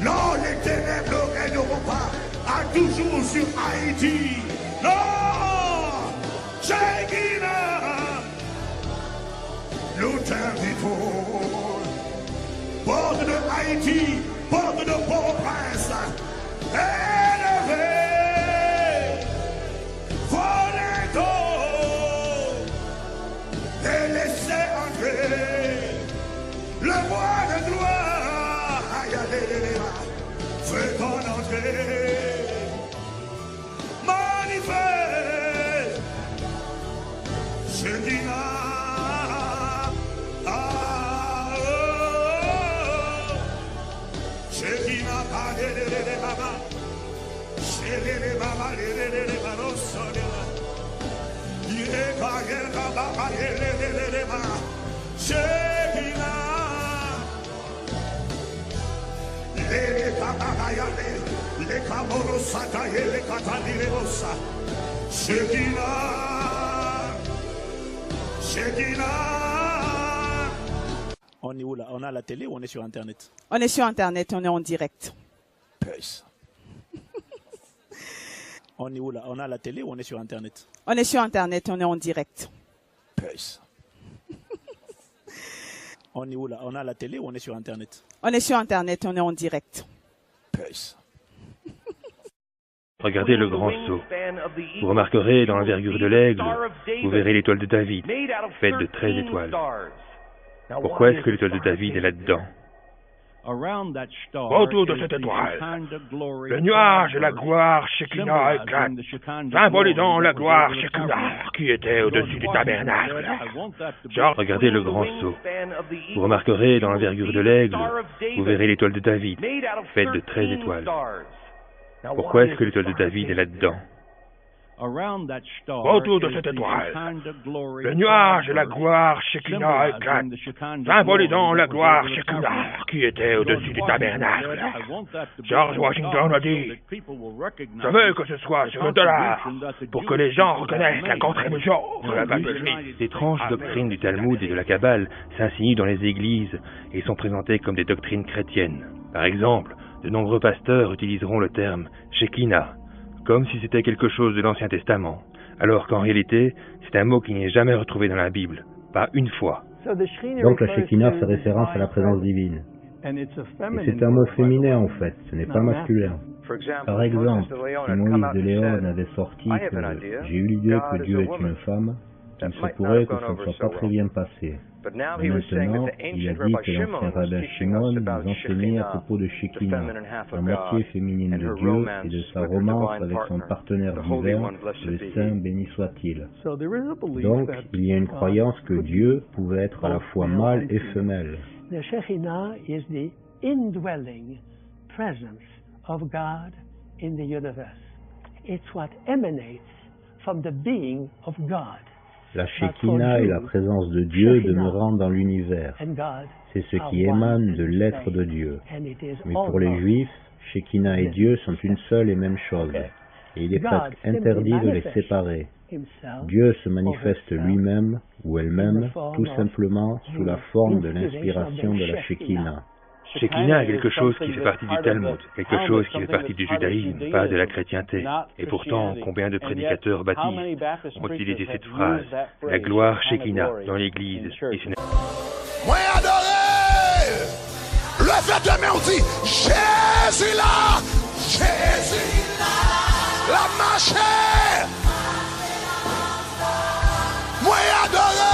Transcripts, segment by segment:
Non, les ténèbres ne régneront pas à toujours sur Haïti. Non, Shekinah, le territoire, porte de Haïti, porte de Port-au-Prince, élevé, volez et laissez entrer le roi de gloire. Aïe, fais ton entrée, manifeste, Shekinah. On est où là? On est à la télé ou on est sur Internet? On est sur Internet, on est en direct. Puce. On est où là? On est à la télé ou on est sur Internet? On est sur Internet, on est en direct. Puce. On est où là? On est à la télé ou on est sur Internet? On est sur Internet, on est en direct. Puce. Regardez le grand sceau. Vous remarquerez dans l'envergure de l'aigle, vous verrez l'étoile de David, faite de 13 étoiles. Pourquoi est-ce que l'étoile de David est là-dedans? Autour de cette étoile, le nuage et la gloire Shekinah éclatent. Symbolisant la gloire Shekinah qui était au-dessus du tabernacle. Regardez le grand sceau. Vous remarquerez dans l'envergure de l'aigle, vous verrez l'étoile de David, faite de 13 étoiles. Pourquoi est-ce que l'étoile de David est là-dedans? Autour de cette étoile, le nuage et la gloire Shekinah éclatent. Symbolisant la gloire Shekinah qui était au-dessus du tabernacle. George Washington a dit, je veux que ce soit sur le dollar pour que les gens reconnaissent la contribution de la Bible. D'étranges doctrines du Talmud et de la Kabbale s'insinuent dans les églises et sont présentées comme des doctrines chrétiennes. Par exemple, de nombreux pasteurs utiliseront le terme Shekinah, comme si c'était quelque chose de l'Ancien Testament, alors qu'en réalité, c'est un mot qui n'est jamais retrouvé dans la Bible, pas une fois. Donc la Shekinah fait référence à la présence divine. Et c'est un mot féminin en fait, ce n'est pas masculin. Par exemple, si Moïse de Léon avait sorti que j'ai eu l'idée que Dieu est une femme, il se pourrait que ce ne soit pas très bien passé. Mais maintenant, il a dit que l'ancien rabbin Shimon nous enseignait à propos de Shekinah, la moitié féminine de Dieu et de sa romance avec son partenaire divin, le Saint béni soit-il. Donc, il y a une croyance que Dieu pouvait être à la fois mâle et femelle. The Shekinah is the indwelling presence of God in the universe. It's what emanates from the being of God. La Shekinah est la présence de Dieu demeurant dans l'univers. C'est ce qui émane de l'être de Dieu. Mais pour les Juifs, Shekinah et Dieu sont une seule et même chose. Et il est presque interdit de les séparer. Dieu se manifeste lui-même ou elle-même tout simplement sous la forme de l'inspiration de la Shekinah. Shekinah est quelque chose qui fait partie du Talmud, quelque chose qui fait partie du judaïsme, pas de la chrétienté. Et pourtant, combien de prédicateurs baptistes ont utilisé cette phrase, la gloire Shekinah, dans l'église. Et ce n'est... Moi adoré, le fait de main, on dit, Jésus là, Jésus là, la marche. Moi adoré.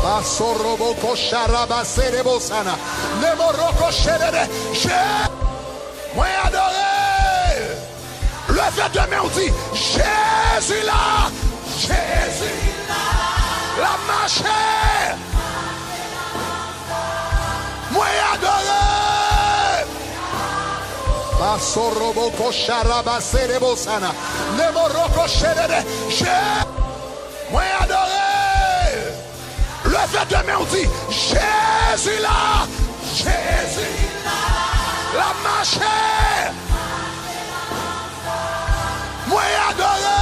Basoroboko sharabasere bosana. Nemoroko sherere. Moi adoré. Le fait de main, on dit, Jésus là, Jésus là, la marche. Moi adoré. Basoroboko sharabasere bosana. Nemoroko sherere. Moi adoré. Le fait de main, on dit, Jésus là, Jésus là, la marche. Moi adoré.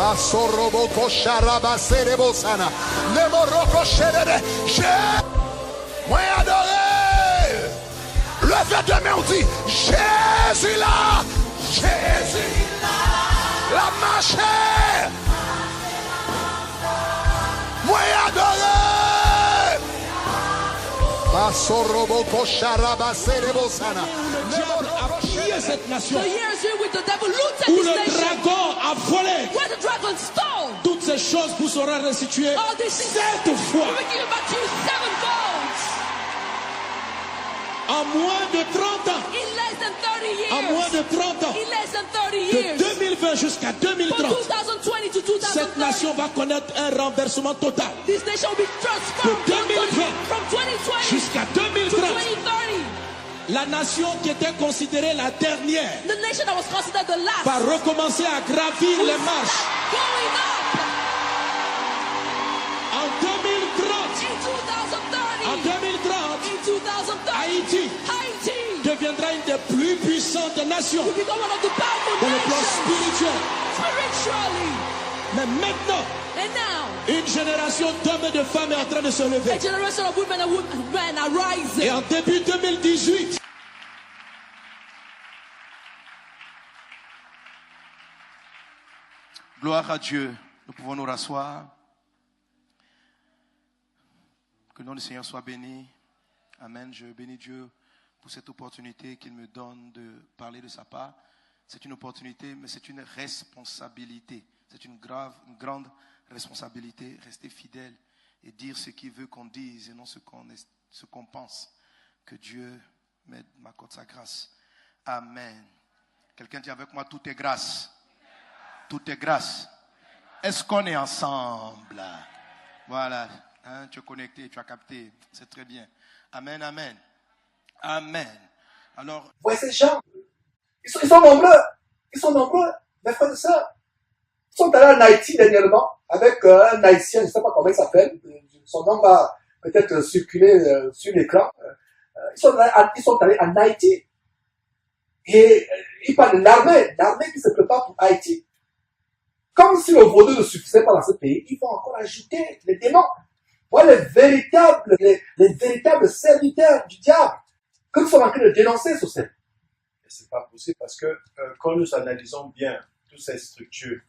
Masoroboko Sharabaserebosana. Nemoroko Sherede. Moi adoré. Levez de main, on dit Jésus là. Jésus là. La marche. Moi adoré. Masoroboko Sharabaserebosana. A pillé cette nation. The years here with the devil looted Où this le nation. dragon a volé. Where the dragon stole. Toutes ces choses vous seront restituées All these things 7 fois. will be given back to you sevenfold. En moins de 30 ans. In less than 30 years. En moins de 30 ans. In less than 30 De years. 2020 jusqu'à From 2030. 2020 to 2030. Cette nation va connaître un renversement total. This nation will be transformed De 2020 from 2020 jusqu'à to 2030. 2030. La nation qui était considérée la dernière The nation that was considered the last va recommencer à gravir les marches. going up. En 2030, In 2030. en 2030, In 2030. Haïti Haiti deviendra une des plus puissantes nations will become one of the powerful dans le plan nations spirituel. spiritually. Mais maintenant, And now, une génération d'hommes et de femmes est en train de se lever. a generation of women and men are rising. Et en début 2018, gloire à Dieu. Nous pouvons nous rasseoir. Que le nom du Seigneur soit béni. Amen. Je bénis Dieu pour cette opportunité qu'il me donne de parler de sa part. C'est une opportunité, mais c'est une responsabilité. C'est une grande responsabilité. Rester fidèle et dire ce qu'il veut qu'on dise et non ce qu'on pense. Que Dieu m'accorde sa grâce. Amen. Quelqu'un dit avec moi, tout est grâce. Tout est grâce. Est-ce qu'on est ensemble? Voilà. Hein, tu es connecté, tu as capté. C'est très bien. Amen, amen. Amen. Alors, voyez ces gens. Ils sont nombreux. Ils sont nombreux. Mes frères et sœurs. Ils sont allés en Haïti dernièrement avec un Haïtien, je ne sais pas comment il s'appelle. Son nom va peut-être circuler sur l'écran. Ils sont allés en Haïti. Et ils parlent de l'armée qui se prépare pour Haïti. Comme si le vaudou ne suffisait pas dans ce pays, ils vont encore ajouter les démons. Voilà les véritables serviteurs du diable que nous sommes en train de dénoncer sur cette. C'est pas possible parce que quand nous analysons bien toutes ces structures,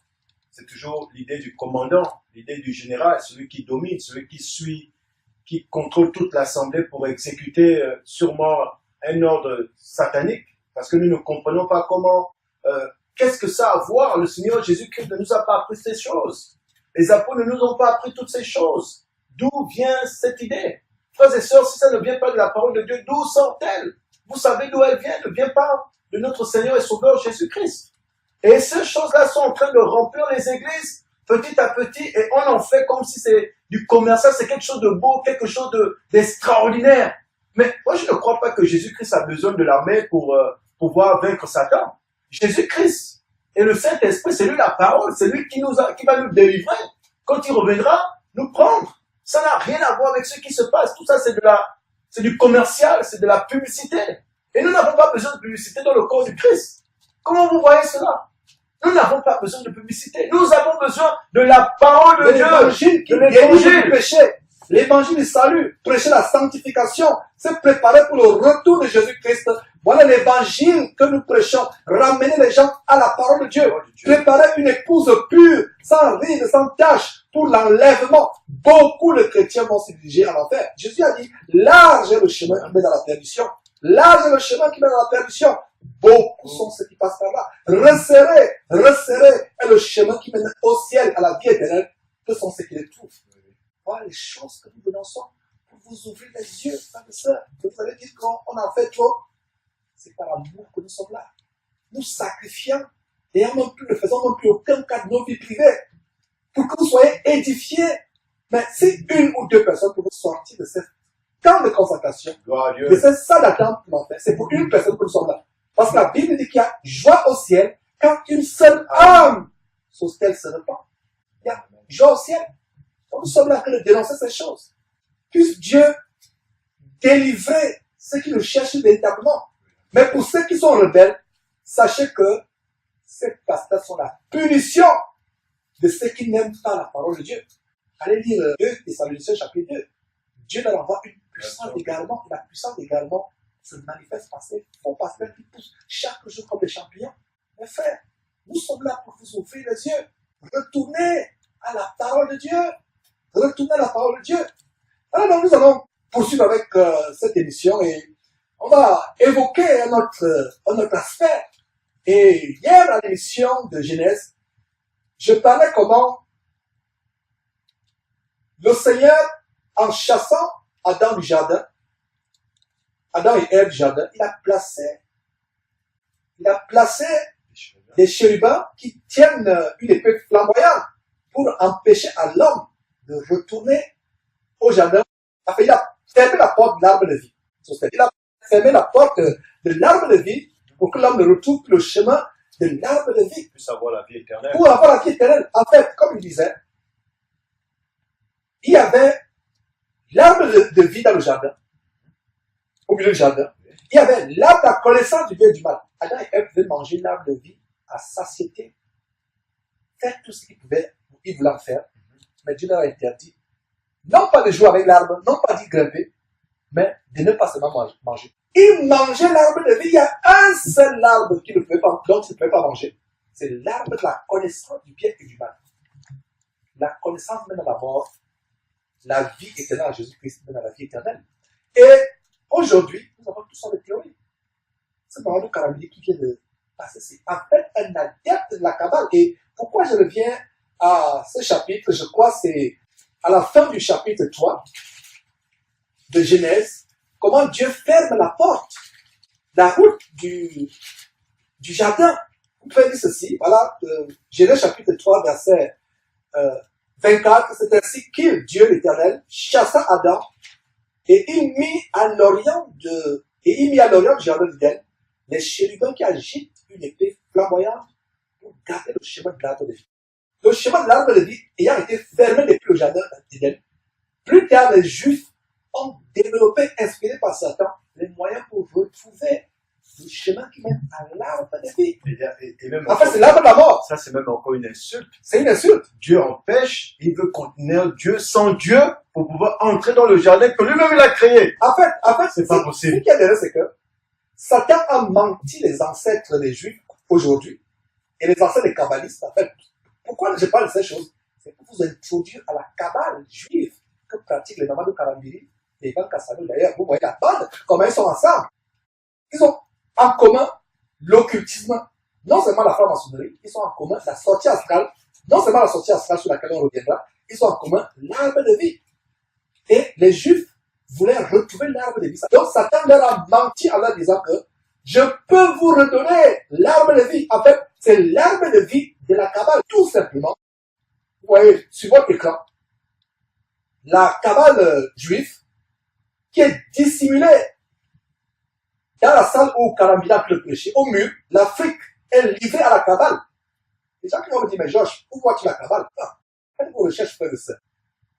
c'est toujours l'idée du commandant, l'idée du général, celui qui domine, celui qui suit, qui contrôle toute l'assemblée pour exécuter sûrement un ordre satanique, parce que nous ne comprenons pas comment, qu'est-ce que ça a à voir. Le Seigneur Jésus-Christ ne nous a pas appris ces choses. Les apôtres ne nous ont pas appris toutes ces choses. D'où vient cette idée? Frères et sœurs, si ça ne vient pas de la parole de Dieu, d'où sort-elle? Vous savez d'où elle vient? Elle ne vient pas de notre Seigneur et Sauveur Jésus-Christ. Et ces choses-là sont en train de remplir les églises petit à petit, et on en fait comme si c'est du commercial, c'est quelque chose de beau, quelque chose d'extraordinaire. Mais moi, je ne crois pas que Jésus-Christ a besoin de l'armée pour pouvoir vaincre Satan. Jésus-Christ et le Saint-Esprit, c'est lui la parole, c'est lui qui va nous délivrer. Quand il reviendra, nous prendre. Ça n'a rien à voir avec ce qui se passe. Tout ça, c'est du commercial, c'est de la publicité. Et nous n'avons pas besoin de publicité dans le corps du Christ. Comment vous voyez cela? Nous n'avons pas besoin de publicité. Nous avons besoin de la parole de Dieu. L'évangile qui guérit du péché. L'évangile du salut. Prêcher la sanctification. Se préparer pour le retour de Jésus-Christ. Voilà l'évangile que nous prêchons. Ramener les gens à la parole de Dieu. Préparer une épouse pure, sans ride, sans tache, pour l'enlèvement. Beaucoup de chrétiens vont se diriger à l'enfer. Jésus a dit, large est le chemin qui mène dans la perdition. Large est le chemin qui mène dans la perdition. Beaucoup sont ceux qui passent par là. Resserré est le chemin qui mène au ciel, à la vie éternelle. Que sont ceux qui les trouvent? Voilà les choses que nous dénonçons pour vous ouvrir les yeux, frères et sœurs. Vous allez dire qu'on en fait trop. C'est par amour que nous sommes là. Nous sacrifions et en même temps ne faisons même plus aucun cas de nos vies privées pour que vous soyez édifiés. Mais si une ou deux personnes peuvent sortir de cette camp de concentration, de cette salle d'attente, c'est pour une personne que nous sommes là. Parce que la Bible dit qu'il y a joie au ciel quand une seule âme sauve-t-elle se répand. Il y a joie au ciel. Donc nous sommes là en train de dénoncer ces choses. Puisse Dieu délivrer ceux qui le cherchent véritablement. Mais pour ceux qui sont rebelles, sachez que ces pasteurs sont la punition de ceux qui n'aiment pas la parole de Dieu. Allez lire 2 Thessaloniciens chapitre 2. Dieu leur envoie une puissance également, et la puissance également se manifeste par ces faux pasteurs qui poussent chaque jour comme des champignons. Mes frères, nous sommes là pour vous ouvrir les yeux. Retournez à la parole de Dieu. Retournez à la parole de Dieu. Alors donc, nous allons poursuivre avec cette émission et on va évoquer un autre aspect. Et hier, à l'émission de Genèse, je parlais comment le Seigneur, en chassant Adam du jardin, Adam et Ève du jardin, il a placé des chérubins qui tiennent une épée flamboyante pour empêcher à l'homme de retourner au jardin. Enfin, il a fermé la porte de l'arbre de vie. Il a fermé la porte de l'arbre de vie pour que l'homme ne retrouve le chemin de l'arbre de vie. Pour avoir la vie éternelle. Pour avoir la vie éternelle. En fait, comme il disait, il y avait l'arbre de vie dans le jardin, au milieu du jardin. Il y avait l'arbre de la connaissance du bien et du mal. Adam et Ève pouvaient manger l'arbre de vie à satiété, faire tout ce qu'ils voulaient en faire. Mais Dieu leur a interdit, non pas de jouer avec l'arbre, non pas d'y grimper, mais de ne pas seulement manger. Ils mangeaient l'arbre de vie. Il y a un seul arbre dont ils ne pouvaient pas manger. C'est l'arbre de la connaissance du bien et du mal. La connaissance mène à la mort. La vie éternelle à Jésus-Christ mène à la vie éternelle. Et aujourd'hui, nous avons toutes sortes de théories. C'est Mamadou Karambili qui vient de passer. C'est en fait un adepte de la Kabbale. Et pourquoi je reviens à ce chapitre? Je crois que c'est à la fin du chapitre 3 de Genèse, comment Dieu ferme la porte, la route du jardin. Vous pouvez dire ceci, voilà, Genèse chapitre 3, verset 24, c'est ainsi qu'il, Dieu l'Éternel, chassa Adam, et il mit à l'orient du jardin d'Éden les chérubins qui agitent une épée flamboyante pour garder le chemin de l'arbre de vie. Le chemin de l'arbre de vie ayant été fermé depuis le jardin d'Éden, plus tard les Juifs ont développé, inspirés par Satan, les moyens pour retrouver le chemin qui mène à l'arbre de vie. Et même en fait, c'est l'arbre de la mort. Ça, c'est même encore une insulte. C'est une insulte. Dieu empêche, il veut contenir Dieu sans Dieu pour pouvoir entrer dans le jardin que lui-même il a créé. En fait, c'est pas possible. Ce qui est derrière, c'est que Satan a menti les ancêtres des Juifs aujourd'hui et les ancêtres des Kabbalistes. En fait, pourquoi je parle de ces choses? C'est pour vous introduire à la Kabbale juive que pratiquent les Mamadou Karambili et Ivan Kassano. D'ailleurs, vous voyez la bande, comment ils sont ensemble. Ils ont en commun l'occultisme, non seulement la franc-maçonnerie, ils ont en commun la sortie astrale, non seulement la sortie astrale sur laquelle on reviendra, ils ont en commun l'arbre de vie. Et les Juifs voulaient retrouver l'arbre de vie. Donc Satan leur a menti en leur disant que je peux vous redonner l'arbre de vie. En fait, c'est l'arbre de vie de la Kabbale, tout simplement. Vous voyez sur votre écran la Kabbale juive qui est dissimulée dans la salle où Karambili a pu le prêcher, au mur. L'Afrique est livrée à la Kabbale. Les gens qui vont me dire, mais Georges, où vois-tu la Kabbale? Faites vos recherches, frères et sœurs.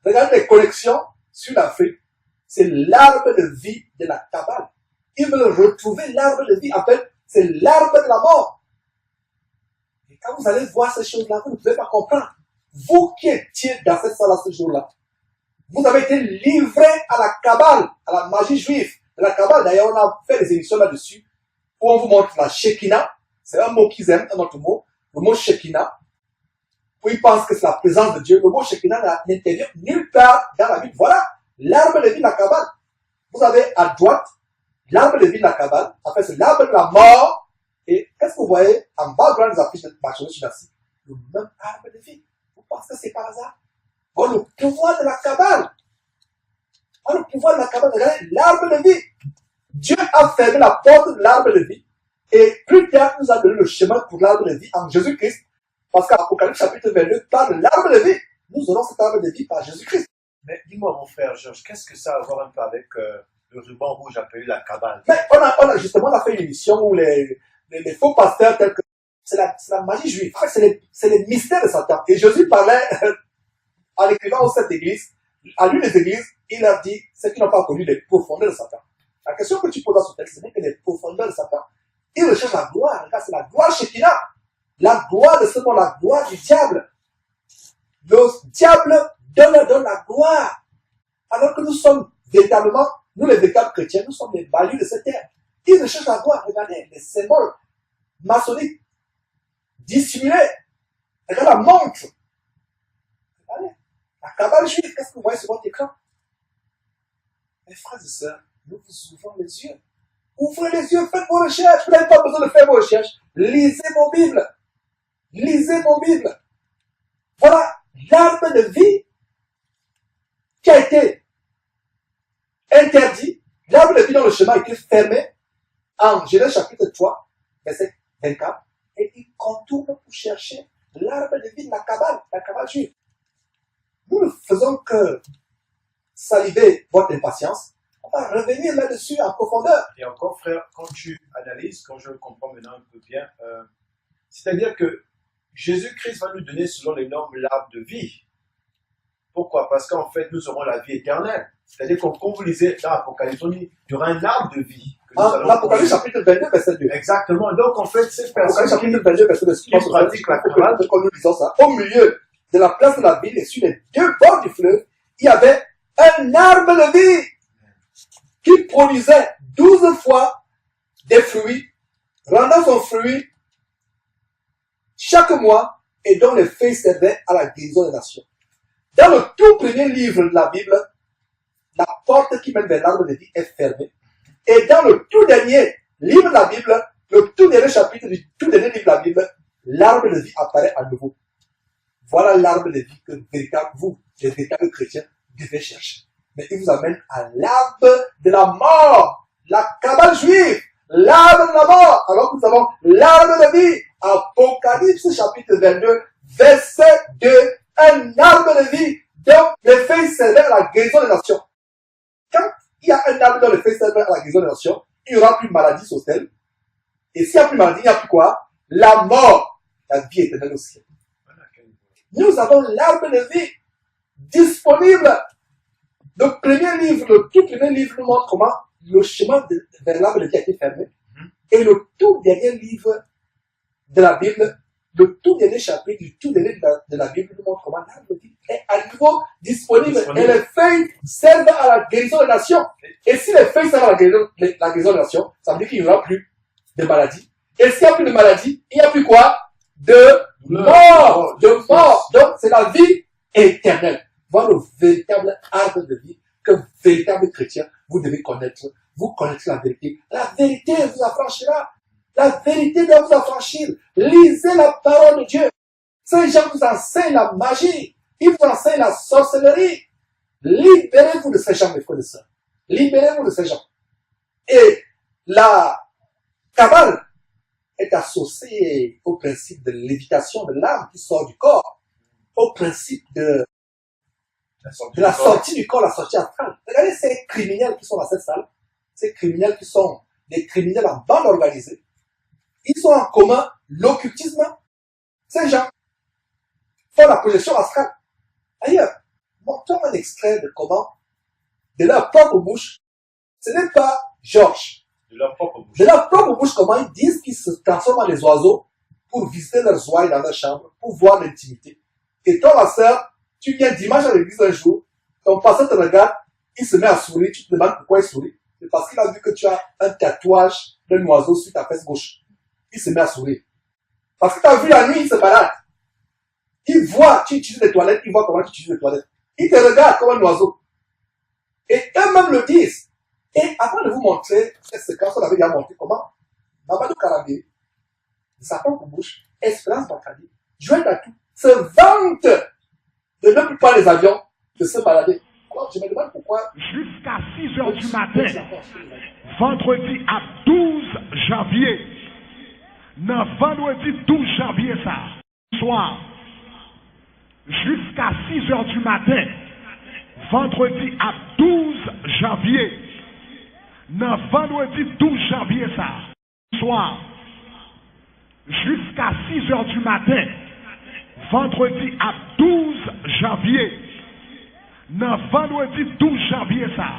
Regardez les collections sur l'Afrique. C'est l'arbre de vie de la Kabbale. Ils veulent retrouver l'arbre de vie. En fait, c'est l'arbre de la mort. Et quand vous allez voir ces choses-là, vous ne pouvez pas comprendre. Vous qui étiez dans cette salle à ce jour-là, vous avez été livré à la Kabbale, à la magie juive de la Kabbale. D'ailleurs, on a fait des émissions là-dessus où on vous montre la Shekinah. C'est un mot qu'ils aiment, un autre mot. Le mot Shekinah, où ils pensent que c'est la présence de Dieu. Le mot Shekinah n'intervient nulle part dans la Bible. Voilà l'arbre de vie de la Kabbale. Vous avez à droite l'arbre de vie de la Kabbale. En fait, c'est l'arbre de la mort. Et qu'est-ce que vous voyez en bas des affiches de Barcelone Chinassy? Le même arbre de vie. Vous pensez que c'est par hasard? Oh, le pouvoir de la Kabbale. Oh, le pouvoir de la Kabbale. Regardez l'arbre de vie. Dieu a fermé la porte de l'arbre de vie. Et plus tard, nous a donné le chemin pour l'arbre de vie en Jésus-Christ. Parce qu'Apocalypse chapitre 22 parle de l'arbre de vie. Nous aurons cet arbre de vie par Jésus-Christ. Mais dis-moi, mon frère Georges, qu'est-ce que ça a à voir un peu avec le ruban rouge appelé la Kabbale? Mais on a fait une émission où les faux pasteurs tels que c'est la magie juive. En fait, c'est les mystères de Satan. Et Jésus parlait en écrivant aux sept églises, à l'une des églises, il a dit ceux qui n'ont pas connu les profondeurs de Satan. La question que tu poses dans ce texte, ce n'est que les profondeurs de Satan. Il recherche la gloire. Regarde, c'est la gloire Shekinah. La gloire de ce monde, la gloire du diable. Le diable donne la gloire. Alors que nous sommes véritablement, nous les véritables chrétiens, nous sommes les balus de cette terre. Ils recherchent la gloire. Regardez les symboles maçonniques dissimulés. Regardez la montre. Regardez la cabale juive. Qu'est-ce que vous voyez sur votre écran? Mes frères et sœurs, nous vous ouvrons les yeux. Ouvrez les yeux, faites vos recherches. Vous n'avez pas besoin de faire vos recherches. Lisez vos Bibles. Lisez vos Bibles. Voilà l'arbre de vie qui a été interdit. L'arbre de vie dans le chemin a été fermé en Genèse chapitre 3, verset 24. Et il contourne pour chercher l'arbre de vie de la cabale juive. Nous ne faisons que saliver votre impatience. On va revenir là-dessus en profondeur. Et encore, frère, quand tu analyses, quand je comprends maintenant un peu bien, c'est-à-dire que Jésus-Christ va nous donner selon les normes l'arbre de vie. Pourquoi? Parce qu'en fait, nous aurons la vie éternelle. C'est-à-dire qu'on, comme vous lisez dans l'Apocalypse, on dit, il y aura un arbre de vie. L'Apocalypse chapitre 22, verset 2. Exactement. Donc, en fait, ces personnes chapitre 22, verset 2, qui pratiquent la cabale, quand nous lisons ça, au milieu de la place de la ville et sur les deux bords du fleuve, il y avait un arbre de vie qui produisait 12 fois des fruits, rendant son fruit chaque mois et dont les feuilles servaient à la guérison des nations. Dans le tout premier livre de la Bible, la porte qui mène vers l'arbre de vie est fermée. Et dans le tout dernier livre de la Bible, le tout dernier chapitre du tout dernier livre de la Bible, l'arbre de vie apparaît à nouveau. Voilà l'arbre de vie que vous, les véritables chrétiens, devez chercher. Mais il vous amène à l'arbre de la mort, la cabale juive, l'arbre de la mort, alors que nous avons l'arbre de vie. Apocalypse chapitre 22, verset 2, un arbre de vie dont les feuilles servaient à la guérison des nations. Quand il y a un arbre dont les feuilles servaient à la guérison des nations, il n'y aura plus de maladie sur terre. Et s'il n'y a plus de maladie, il n'y a plus quoi? La mort, la vie éternelle au ciel. Nous avons l'arbre de vie disponible. Le premier livre, le tout premier livre nous montre comment le chemin vers l'arbre de vie a été fermé. Et le tout dernier livre de la Bible, le tout dernier chapitre du tout dernier de la Bible nous montre comment l'arbre de vie est à nouveau disponible. Et les feuilles servent à la guérison des nations. Et si les feuilles servent à la guérison des nations, ça veut dire qu'il n'y aura plus de maladie. Et s'il n'y a plus de maladie, il n'y a plus quoi? De mort. Donc c'est la vie éternelle. Voilà le véritable arbre de vie que véritable chrétien, vous devez connaître. Vous connaîtrez la vérité. La vérité vous affranchira. La vérité doit vous affranchir. Lisez la parole de Dieu. Ces gens vous enseignent la magie. Ils vous enseignent la sorcellerie. Libérez-vous de ces gens, mes frères et sœurs. Libérez-vous de ces gens. Et la cabale est associée au principe de lévitation de l'âme qui sort du corps, au principe de la sortie du corps, la sortie astrale. Regardez ces criminels qui sont dans cette salle, ces criminels qui sont des criminels en bande organisée. Ils ont en commun l'occultisme. Ces gens font la projection astrale. D'ailleurs, montrons un extrait de comment, de leur propre bouche, ce n'est pas Georges, de leur propre bouche, comment ils disent qu'ils se transforment en des oiseaux pour visiter leurs ouailles dans leur chambre, pour voir l'intimité. Et toi, ma sœur, tu viens dimanche à l'église un jour, ton pasteur te regarde, il se met à sourire, tu te demandes pourquoi il sourit. C'est parce qu'il a vu que tu as un tatouage d'un oiseau sur ta fesse gauche. Il se met à sourire. Parce que tu as vu la nuit, il se balade. Il voit, tu utilises les toilettes, il voit comment tu utilises les toilettes. Il te regarde comme un oiseau. Et eux-mêmes le disent. Et avant de vous montrer cette séquence, on avait déjà montré comment Mamadou Karabé, de sa propre bouche, Espérance Bakadi, Joël Datou, se vante de ne plus prendre les avions, de se balader. Alors je me demande pourquoi. Jusqu'à 6 heures du matin, vendredi à 12 janvier, non, vendredi 12 janvier, ça, soir, jusqu'à 6 heures du matin, vendredi à 12 janvier, non, vendredi 12 janvier, ça, soir, jusqu'à 6 heures du matin, vendredi à 12 janvier, non, vendredi 12 janvier, ça,